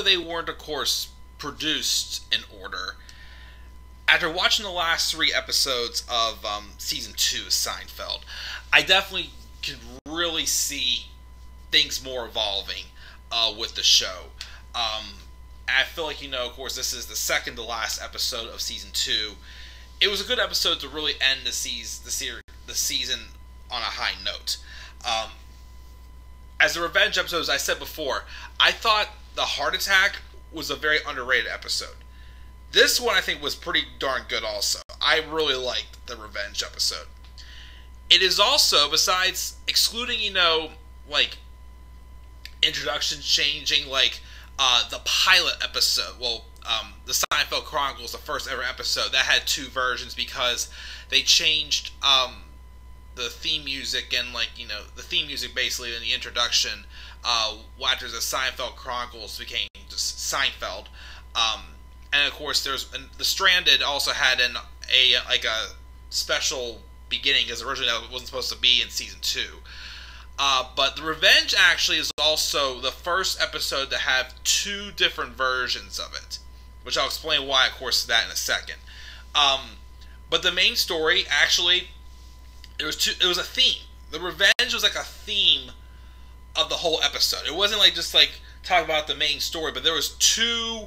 though they weren't, of course, produced in order, after watching the last 3 episodes of season 2 of Seinfeld, I definitely could really see things more evolving with the show. I feel like, of course, this is the second to last episode of season 2. It was a good episode to really end the season on a high note. As the revenge episodes, I said before, I thought the heart attack was a very underrated episode. This one I think was pretty darn good also. I really liked the revenge episode. It is also, besides excluding, like, introductions changing, like, the pilot episode, the Seinfeld Chronicles, the first ever episode, that had 2 versions because they changed, the theme music and, like, the theme music basically in the introduction, after the Seinfeld Chronicles became just Seinfeld. And of course, the Stranded also had a special beginning because originally that wasn't supposed to be in season 2. But the Revenge actually is also the first episode to have 2 different versions of it, which I'll explain why, of course, that in a second. But the main story actually, it was a theme. The Revenge was like a theme of the whole episode. It wasn't like just like talk about the main story, but there was 2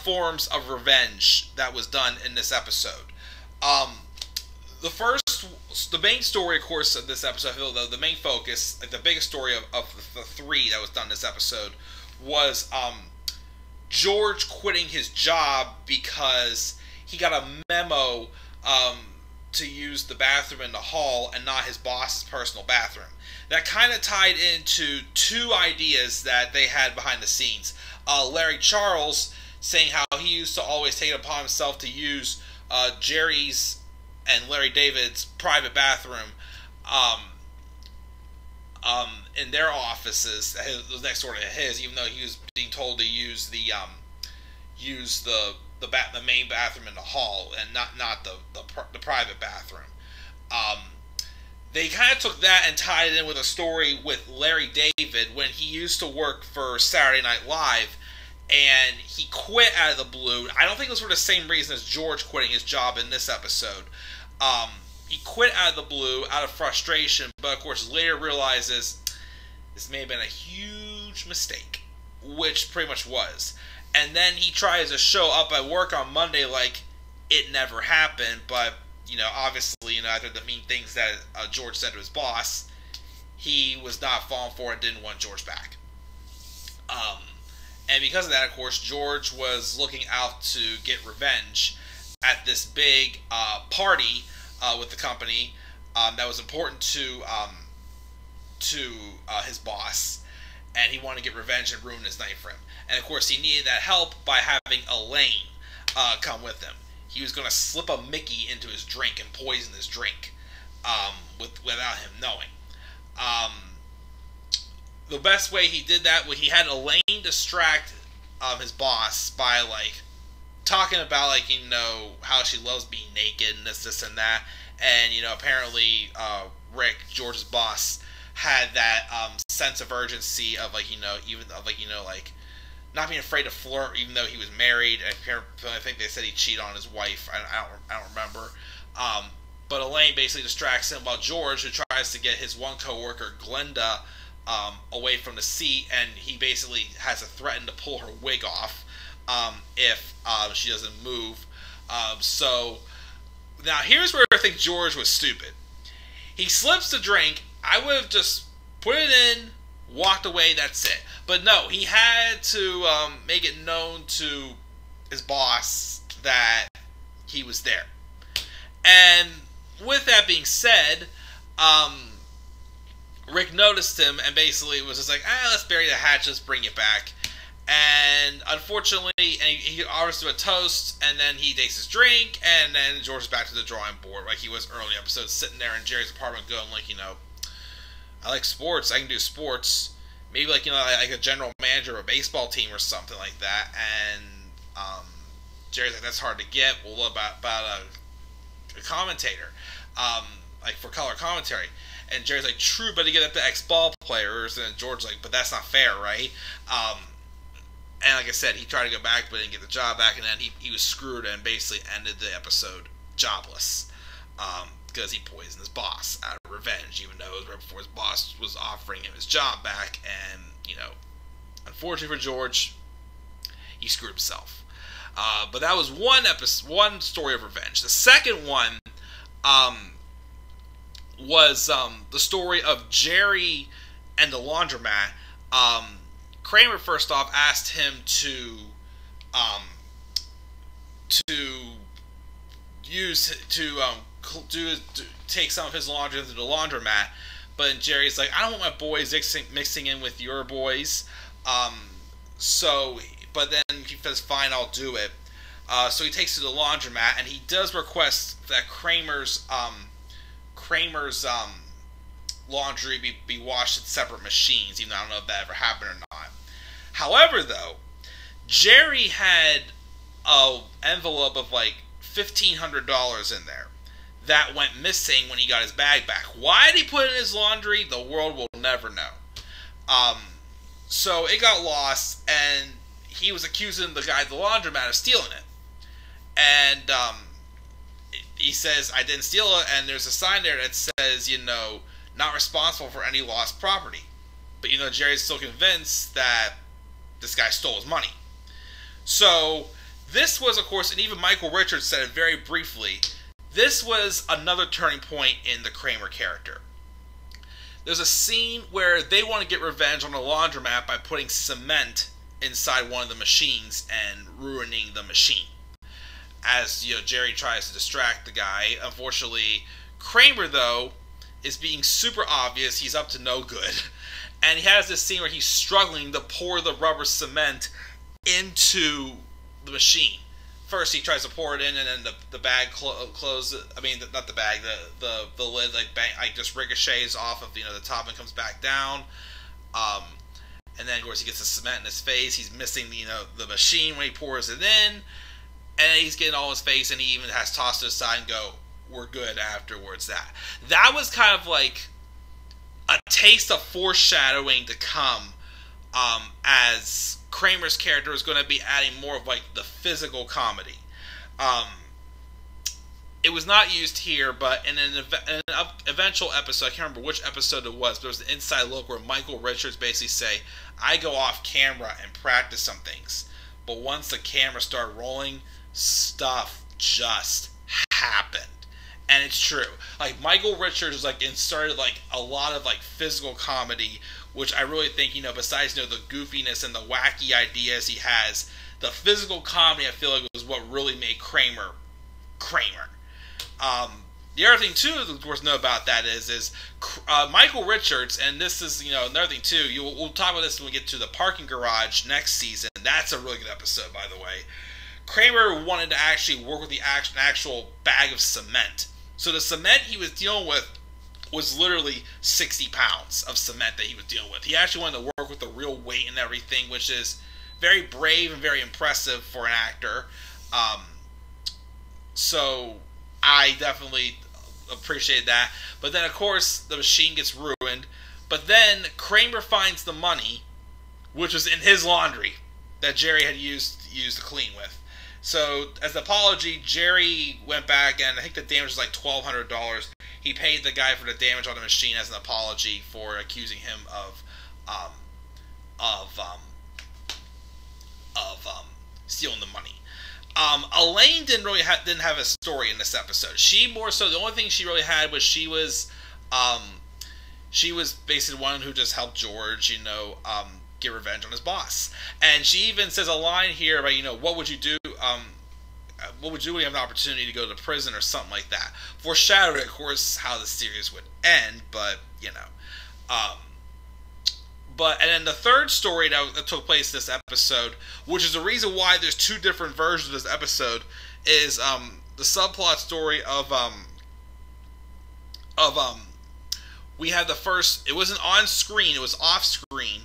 forms of revenge that was done in this episode. The main story, of course, of this episode, the main focus, like the biggest story of the 3 that was done in this episode, was George quitting his job because he got a memo to use the bathroom in the hall and not his boss's personal bathroom. That kind of tied into 2 ideas that they had behind the scenes. Larry Charles saying how he used to always take it upon himself to use Jerry's and Larry David's private bathroom in their offices. It was next door to his, even though he was being told to use the main bathroom in the hall and not the private bathroom. They kind of took that and tied it in with a story with Larry David when he used to work for Saturday Night Live, and he quit out of the blue. I don't think it was for the same reason as George quitting his job in this episode. He quit out of the blue, out of frustration, but of course later realizes this may have been a huge mistake, which pretty much was. And then he tries to show up at work on Monday like it never happened, but, obviously, after the mean things that George said to his boss, he was not falling for it, didn't want George back. And because of that, of course, George was looking out to get revenge at this big party with the company that was important to his boss, and he wanted to get revenge and ruin his night for him. And of course, he needed that help by having Elaine come with him. He was going to slip a Mickey into his drink and poison his drink without him knowing. The best way he did that was he had Elaine distract his boss by, like, talking about, like, how she loves being naked and this and that. And, apparently Rick, George's boss, had that sense of urgency of, like, like, not being afraid to flirt even though he was married. I think they said he cheated on his wife. I don't remember. But Elaine basically distracts him while George, who tries to get his one coworker, Glenda, away from the seat, and he basically has to threaten to pull her wig off if she doesn't move. So now here's where I think George was stupid. He slips the drink. I would have just put it in, walked away, that's it. But no, he had to make it known to his boss that he was there. And with that being said, Rick noticed him and basically was just like, let's bury the hatchet, let's bring it back. And unfortunately, he orders to a toast, and then he takes his drink, and then George is back to the drawing board, like he was early episodes, sitting there in Jerry's apartment going, like, I like sports, I can do sports. Maybe, like, like a general manager of a baseball team or something like that. And Jerry's like, that's hard to get. Well, what about a commentator, like for color commentary? And Jerry's like, true, but you get that to ex-ball players. And George's like, but that's not fair, right? And like I said, he tried to go back but didn't get the job back, and then he was screwed and basically ended the episode jobless. Because he poisoned his boss out of revenge, even though it was right before his boss was offering him his job back. And, unfortunately for George, he screwed himself. But that was one story of revenge. The second one was the story of Jerry and the laundromat. Kramer first off asked him to take some of his laundry to the laundromat, but Jerry's like, I don't want my boys mixing in with your boys. But then he says, fine, I'll do it. So he takes it to the laundromat, and he does request that Kramer's laundry be washed at separate machines, even though I don't know if that ever happened or not. However, though, Jerry had an envelope of like $1,500 in there that went missing when he got his bag back. Why did he put it in his laundry? The world will never know. So it got lost, and he was accusing the guy at the laundromat of stealing it. And he says, I didn't steal it, and there's a sign there that says, not responsible for any lost property. But, Jerry's still convinced that this guy stole his money. So, this was, of course, and even Michael Richards said it very briefly, this was another turning point in the Kramer character. There's a scene where they want to get revenge on the laundromat by putting cement inside one of the machines and ruining the machine. As, Jerry tries to distract the guy. Unfortunately, Kramer, though, is being super obvious. He's up to no good. And he has this scene where he's struggling to pour the rubber cement into the machine. First, he tries to pour it in, and then the bag closes. I mean, not the bag. The lid just ricochets off of the top and comes back down. And then, of course, he gets the cement in his face. He's missing the machine when he pours it in, and he's getting all his face, and he even has tossed it aside and go, "We're good." Afterwards, that was kind of like a taste of foreshadowing to come, as Kramer's character is going to be adding more of like the physical comedy. It was not used here, but in an eventual episode, I can't remember which episode it was, but there was an inside look where Michael Richards basically say, I go off camera and practice some things, but once the camera started rolling, stuff just happened. And it's true. Like, Michael Richards started a lot of physical comedy, which I really think, besides the goofiness and the wacky ideas he has, the physical comedy I feel like was what really made Kramer. The other thing too, of course, know about that is Michael Richards, and this is another thing too. We'll talk about this when we get to the parking garage next season. That's a really good episode, by the way. Kramer wanted to actually work with an actual bag of cement. So the cement he was dealing with was literally 60 pounds of cement that he was dealing with. He actually wanted to work with the real weight and everything, which is very brave and very impressive for an actor. So I definitely appreciate that. But then, of course, the machine gets ruined. But then Kramer finds the money, which was in his laundry, that Jerry had used to clean with. So, as an apology, Jerry went back, and I think the damage was like $1,200. He paid the guy for the damage on the machine as an apology for accusing him of stealing the money. Elaine didn't have a story in this episode. She more so, the only thing she really had was she was basically the one who just helped George, get revenge on his boss. And she even says a line here about, what would you do? What would you do when you have an opportunity to go to prison or something like that? Foreshadowing, of course, how the series would end, but and then the third story that took place this episode, which is the reason why there's two different versions of this episode, is the subplot story of we had the first, it wasn't on screen, it was off screen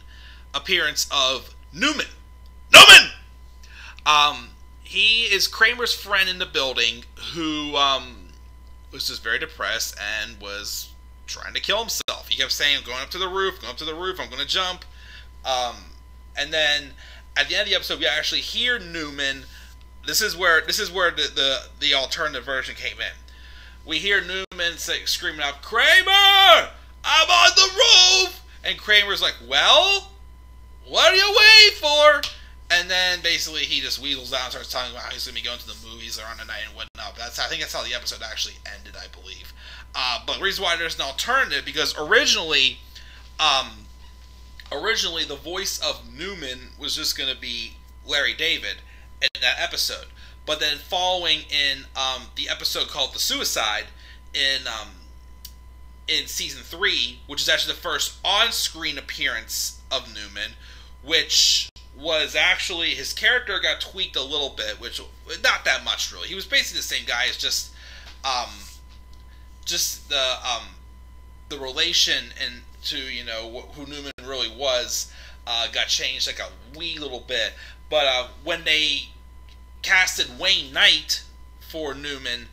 appearance of Newman. He is Kramer's friend in the building who was just very depressed and was trying to kill himself. He kept saying, I'm going up to the roof, I'm going to jump. And then at the end of the episode, we actually hear Newman. This is where the alternative version came in. We hear Newman screaming out, "Kramer, I'm on the roof!" And Kramer's like, "Well, what are you waiting for?" And then basically he just weasels out and starts talking about how he's going to be going to the movies later on tonight and whatnot. I think that's how the episode actually ended, I believe. But the reason why there's an alternative, because originally the voice of Newman was just going to be Larry David in that episode. But then following in the episode called The Suicide in season 3, which is actually the first on-screen appearance of Newman, which was actually, his character got tweaked a little bit, which not that much really. He was basically the same guy. It's just the relation and to who Newman really was got changed like a wee little bit. But when they casted Wayne Knight for Newman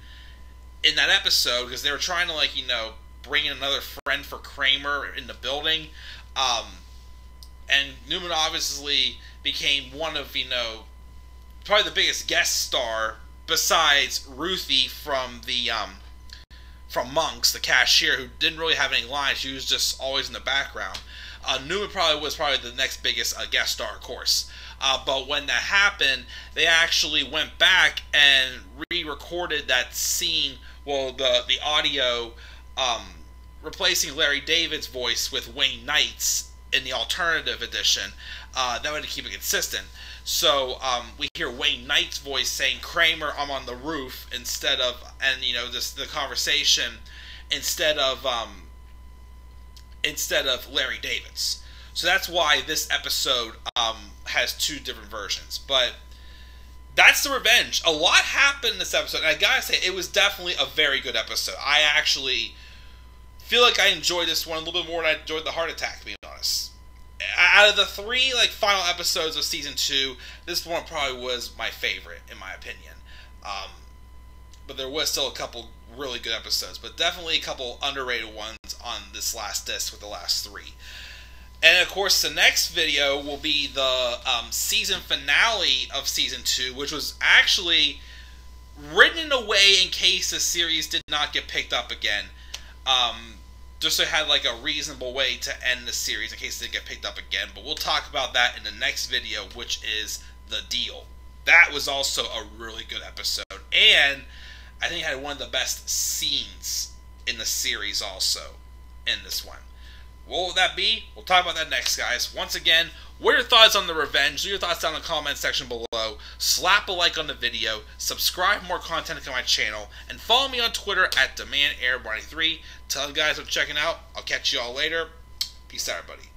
in that episode, because they were trying to bring in another friend for Kramer in the building, and Newman obviously became one of probably the biggest guest star besides Ruthie from the from Monks, the cashier, who didn't really have any lines. She was just always in the background. Newman was probably the next biggest guest star, of course. But when that happened, they actually went back and re-recorded that scene. Well, the audio replacing Larry David's voice with Wayne Knight's in the alternative edition. That way to keep it consistent. So we hear Wayne Knight's voice saying, "Kramer, I'm on the roof," instead of, and the conversation instead of Larry David's. So that's why this episode has two different versions. But that's the revenge. A lot happened in this episode, and I gotta say, it was definitely a very good episode. I actually feel like I enjoyed this one a little bit more than I enjoyed the Heart Attack, to be honest. Out of the three final episodes of season 2, this one probably was my favorite, in my opinion. But there was still a couple really good episodes, but definitely a couple underrated ones on this last disc with the last 3. And of course, the next video will be the season finale of season 2, which was actually written in a way in case the series did not get picked up again. Just so it had a reasonable way to end the series in case it didn't get picked up again. But we'll talk about that in the next video, which is The Deal. That was also a really good episode. And I think it had one of the best scenes in the series also in this one. What will that be? We'll talk about that next, guys. Once again, what are your thoughts on The Revenge? Leave your thoughts down in the comment section below. Slap a like on the video. Subscribe for more content to my channel. And follow me on Twitter at DemandAir93. Tell you guys I'm checking out. I'll catch you all later. Peace out, everybody.